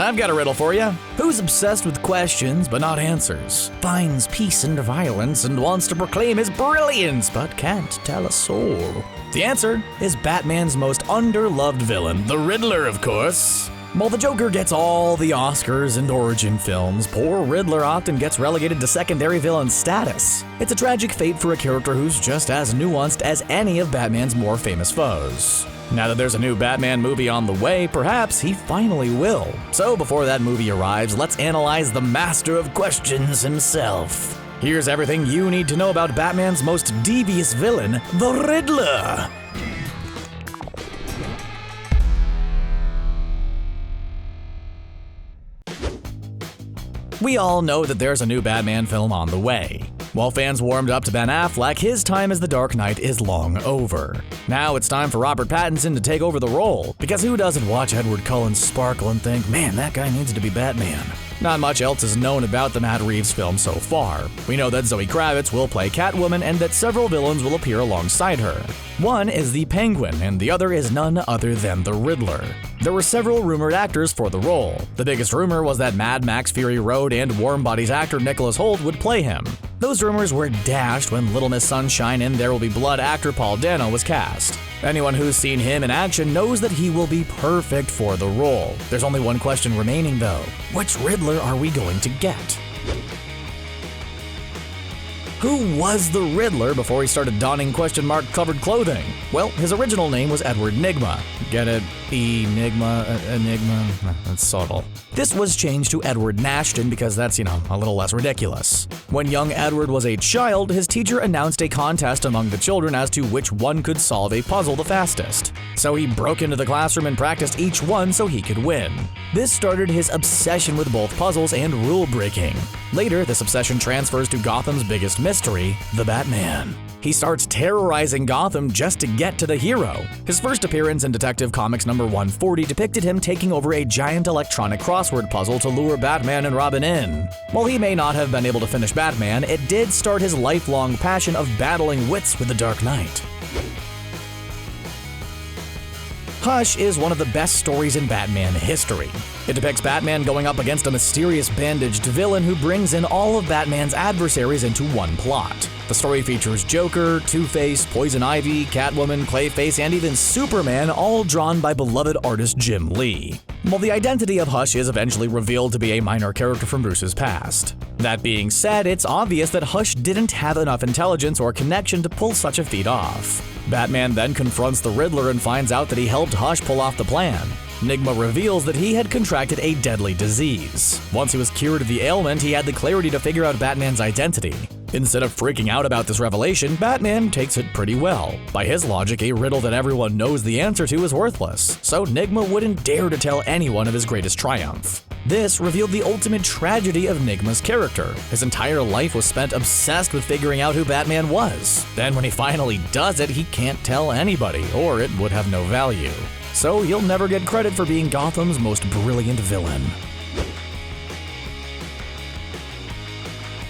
I've got a riddle for you. Who's obsessed with questions but not answers, finds peace in violence and wants to proclaim his brilliance but can't tell a soul? The answer is Batman's most underloved villain, the Riddler, of course. While the Joker gets all the Oscars and origin films, poor Riddler often gets relegated to secondary villain status. It's a tragic fate for a character who's just as nuanced as any of Batman's more famous foes. Now that there's a new Batman movie on the way, perhaps he finally will. So before that movie arrives, let's analyze the master of questions himself. Here's everything you need to know about Batman's most devious villain, the Riddler. We all know that there's a new Batman film on the way. While fans warmed up to Ben Affleck, his time as the Dark Knight is long over. Now it's time for Robert Pattinson to take over the role, because who doesn't watch Edward Cullen sparkle and think, man, that guy needs to be Batman? Not much else is known about the Matt Reeves film so far. We know that Zoe Kravitz will play Catwoman and that several villains will appear alongside her. One is the Penguin, and the other is none other than the Riddler. There were several rumored actors for the role. The biggest rumor was that Mad Max Fury Road and Warm Bodies actor Nicholas Hoult would play him. Those rumors were dashed when Little Miss Sunshine and There Will Be Blood actor Paul Dano was cast. Anyone who's seen him in action knows that he will be perfect for the role. There's only one question remaining though. Which Riddler are we going to get? Who was the Riddler before he started donning question-mark-covered clothing? Well, his original name was Edward Nygma. Get it? Enigma? That's subtle. This was changed to Edward Nashton because that's, a little less ridiculous. When young Edward was a child, his teacher announced a contest among the children as to which one could solve a puzzle the fastest. So he broke into the classroom and practiced each one so he could win. This started his obsession with both puzzles and rule-breaking. Later, this obsession transfers to Gotham's biggest mystery, the Batman. He starts terrorizing Gotham just to get to the hero. His first appearance in Detective Comics number 140 depicted him taking over a giant electronic crossword puzzle to lure Batman and Robin in. While he may not have been able to finish Batman, it did start his lifelong passion of battling wits with the Dark Knight. Hush is one of the best stories in Batman history. It depicts Batman going up against a mysterious bandaged villain who brings in all of Batman's adversaries into one plot. The story features Joker, Two-Face, Poison Ivy, Catwoman, Clayface, and even Superman, all drawn by beloved artist Jim Lee. While the identity of Hush is eventually revealed to be a minor character from Bruce's past. That being said, it's obvious that Hush didn't have enough intelligence or connection to pull such a feat off. Batman then confronts the Riddler and finds out that he helped Hush pull off the plan. Nygma reveals that he had contracted a deadly disease. Once he was cured of the ailment, he had the clarity to figure out Batman's identity. Instead of freaking out about this revelation, Batman takes it pretty well. By his logic, a riddle that everyone knows the answer to is worthless, so Nygma wouldn't dare to tell anyone of his greatest triumph. This revealed the ultimate tragedy of Nygma's character. His entire life was spent obsessed with figuring out who Batman was. Then when he finally does it, he can't tell anybody, or it would have no value. So he'll never get credit for being Gotham's most brilliant villain.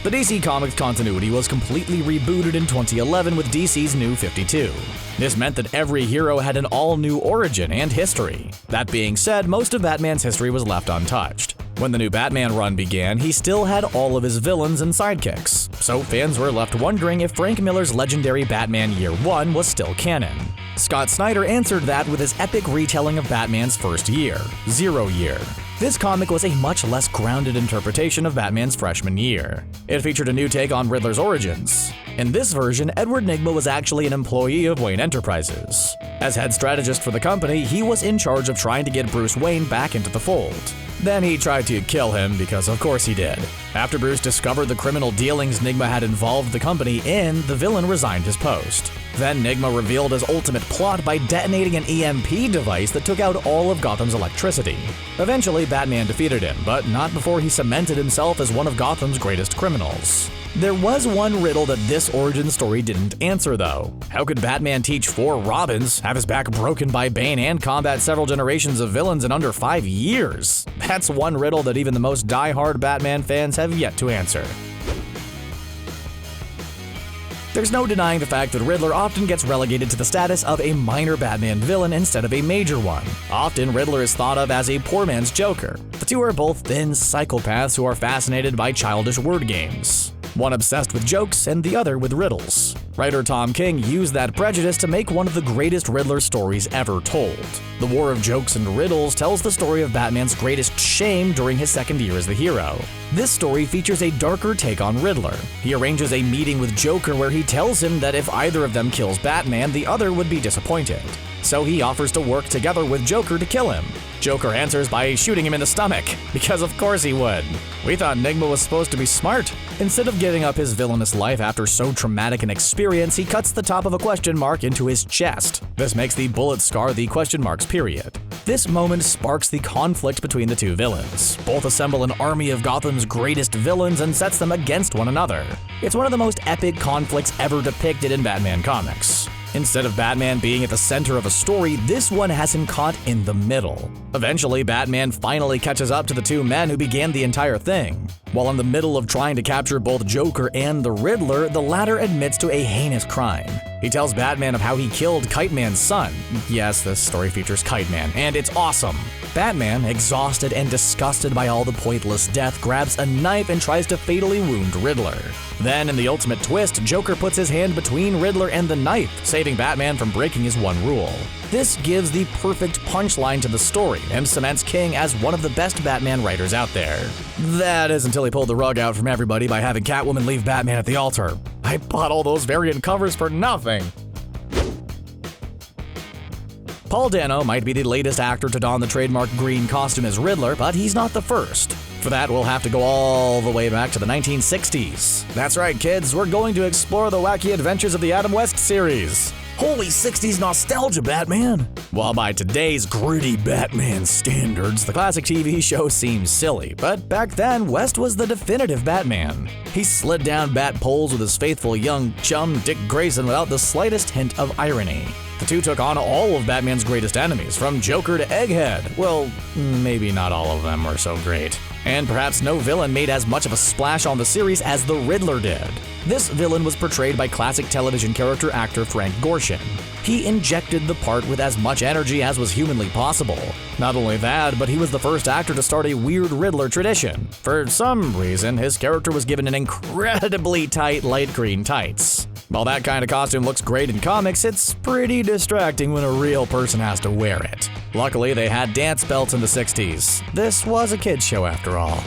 The DC Comics continuity was completely rebooted in 2011 with DC's New 52. This meant that every hero had an all-new origin and history. That being said, most of Batman's history was left untouched. When the new Batman run began, he still had all of his villains and sidekicks, so fans were left wondering if Frank Miller's legendary Batman Year One was still canon. Scott Snyder answered that with his epic retelling of Batman's first year, Zero Year. This comic was a much less grounded interpretation of Batman's freshman year. It featured a new take on Riddler's origins. In this version, Edward Nygma was actually an employee of Wayne Enterprises. As head strategist for the company, he was in charge of trying to get Bruce Wayne back into the fold. Then he tried to kill him because of course he did. After Bruce discovered the criminal dealings Nygma had involved the company in, the villain resigned his post. Then Nygma revealed his ultimate plot by detonating an EMP device that took out all of Gotham's electricity. Eventually, Batman defeated him, but not before he cemented himself as one of Gotham's greatest criminals. There was one riddle that this origin story didn't answer though. How could Batman teach 4 Robins, have his back broken by Bane, and combat several generations of villains in under 5 years? That's one riddle that even the most die-hard Batman fans have yet to answer. There's no denying the fact that Riddler often gets relegated to the status of a minor Batman villain instead of a major one. Often, Riddler is thought of as a poor man's Joker. The two are both thin psychopaths who are fascinated by childish word games. One obsessed with jokes and the other with riddles. Writer Tom King used that prejudice to make one of the greatest Riddler stories ever told. The War of Jokes and Riddles tells the story of Batman's greatest shame during his second year as the hero. This story features a darker take on Riddler. He arranges a meeting with Joker where he tells him that if either of them kills Batman, the other would be disappointed. So he offers to work together with Joker to kill him. Joker answers by shooting him in the stomach, because of course he would. We thought Nigma was supposed to be smart. Instead of giving up his villainous life after so traumatic an experience, he cuts the top of a question mark into his chest. This makes the bullet scar the question mark's period. This moment sparks the conflict between the two villains. Both assemble an army of Gotham's greatest villains and sets them against one another. It's one of the most epic conflicts ever depicted in Batman comics. Instead of Batman being at the center of a story, this one has him caught in the middle. Eventually, Batman finally catches up to the two men who began the entire thing. While in the middle of trying to capture both Joker and the Riddler, the latter admits to a heinous crime. He tells Batman of how he killed Kite Man's son. Yes, this story features Kite Man, and it's awesome. Batman, exhausted and disgusted by all the pointless death, grabs a knife and tries to fatally wound Riddler. Then, in the ultimate twist, Joker puts his hand between Riddler and the knife, saving Batman from breaking his one rule. This gives the perfect punchline to the story and cements King as one of the best Batman writers out there. That is until he pulled the rug out from everybody by having Catwoman leave Batman at the altar. I bought all those variant covers for nothing. Paul Dano might be the latest actor to don the trademark green costume as Riddler, but he's not the first. For that, we'll have to go all the way back to the 1960s. That's right, kids, we're going to explore the wacky adventures of the Adam West series. Holy 60s nostalgia, Batman! While by today's gritty Batman standards, the classic TV show seems silly, but back then, West was the definitive Batman. He slid down bat poles with his faithful young chum Dick Grayson without the slightest hint of irony. The two took on all of Batman's greatest enemies, from Joker to Egghead. Well, maybe not all of them were so great. And perhaps no villain made as much of a splash on the series as the Riddler did. This villain was portrayed by classic television character actor Frank Gorshin. He injected the part with as much energy as was humanly possible. Not only that, but he was the first actor to start a weird Riddler tradition. For some reason, his character was given an incredibly tight light green tights. While that kind of costume looks great in comics, it's pretty distracting when a real person has to wear it. Luckily, they had dance belts in the 60s. This was a kids' show after all.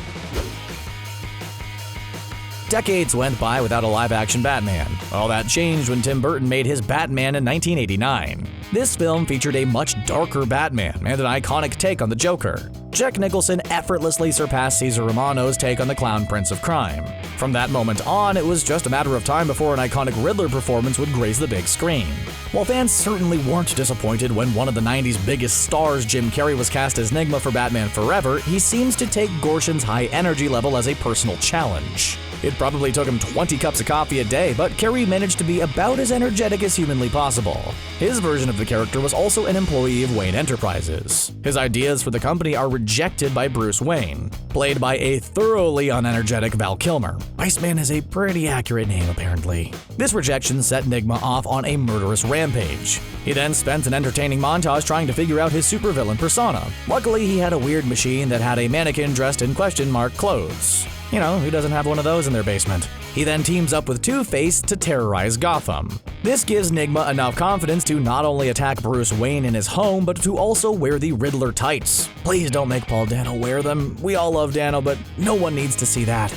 Decades went by without a live-action Batman. All that changed when Tim Burton made his Batman in 1989. This film featured a much darker Batman and an iconic take on the Joker. Jack Nicholson effortlessly surpassed Cesar Romano's take on the Clown Prince of Crime. From that moment on, it was just a matter of time before an iconic Riddler performance would grace the big screen. While fans certainly weren't disappointed when one of the 90s biggest stars, Jim Carrey, was cast as Nigma for Batman Forever, he seems to take Gorshin's high energy level as a personal challenge. It probably took him 20 cups of coffee a day, but Carrey managed to be about as energetic as humanly possible. His version of the character was also an employee of Wayne Enterprises. His ideas for the company are rejected by Bruce Wayne, played by a thoroughly unenergetic Val Kilmer. Iceman is a pretty accurate name, apparently. This rejection set Nigma off on a murderous rampage. He then spent an entertaining montage trying to figure out his supervillain persona. Luckily, he had a weird machine that had a mannequin dressed in question mark clothes. You know, who doesn't have one of those in their basement? He then teams up with Two-Face to terrorize Gotham. This gives Nigma enough confidence to not only attack Bruce Wayne in his home, but to also wear the Riddler tights. Please don't make Paul Dano wear them. We all love Dano, but no one needs to see that.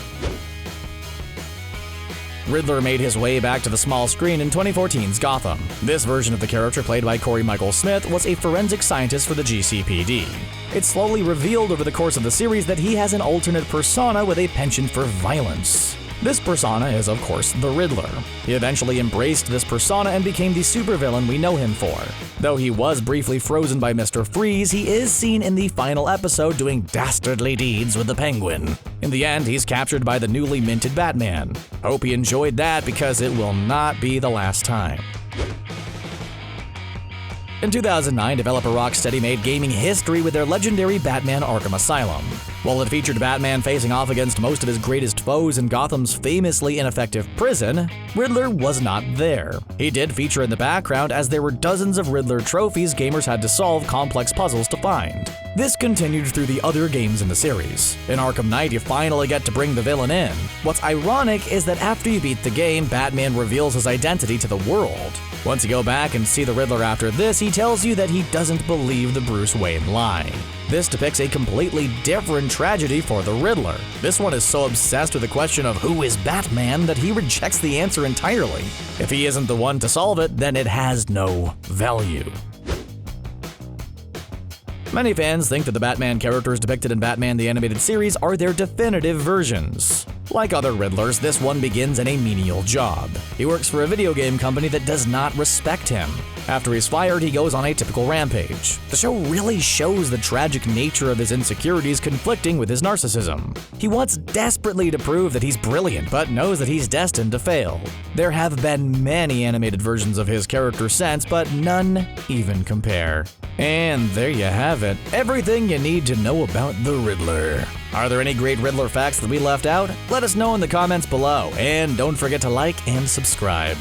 Riddler made his way back to the small screen in 2014's Gotham. This version of the character, played by Corey Michael Smith, was a forensic scientist for the GCPD. It's slowly revealed over the course of the series that he has an alternate persona with a penchant for violence. This persona is, of course, the Riddler. He eventually embraced this persona and became the supervillain we know him for. Though he was briefly frozen by Mr. Freeze, he is seen in the final episode doing dastardly deeds with the Penguin. In the end, he's captured by the newly minted Batman. Hope he enjoyed that, because it will not be the last time. In 2009, developer Rocksteady made gaming history with their legendary Batman Arkham Asylum. While it featured Batman facing off against most of his greatest foes in Gotham's famously ineffective prison, Riddler was not there. He did feature in the background as there were dozens of Riddler trophies gamers had to solve complex puzzles to find. This continued through the other games in the series. In Arkham Knight, you finally get to bring the villain in. What's ironic is that after you beat the game, Batman reveals his identity to the world. Once you go back and see the Riddler after this, he tells you that he doesn't believe the Bruce Wayne lie. This depicts a completely different tragedy for the Riddler. This one is so obsessed with the question of who is Batman that he rejects the answer entirely. If he isn't the one to solve it, then it has no value. Many fans think that the Batman characters depicted in Batman the Animated Series are their definitive versions. Like other Riddlers, this one begins in a menial job. He works for a video game company that does not respect him. After he's fired, he goes on a typical rampage. The show really shows the tragic nature of his insecurities conflicting with his narcissism. He wants desperately to prove that he's brilliant, but knows that he's destined to fail. There have been many animated versions of his character since, but none even compare. And there you have it, everything you need to know about the Riddler. Are there any great Riddler facts that we left out? Let us know in the comments below, and don't forget to like and subscribe.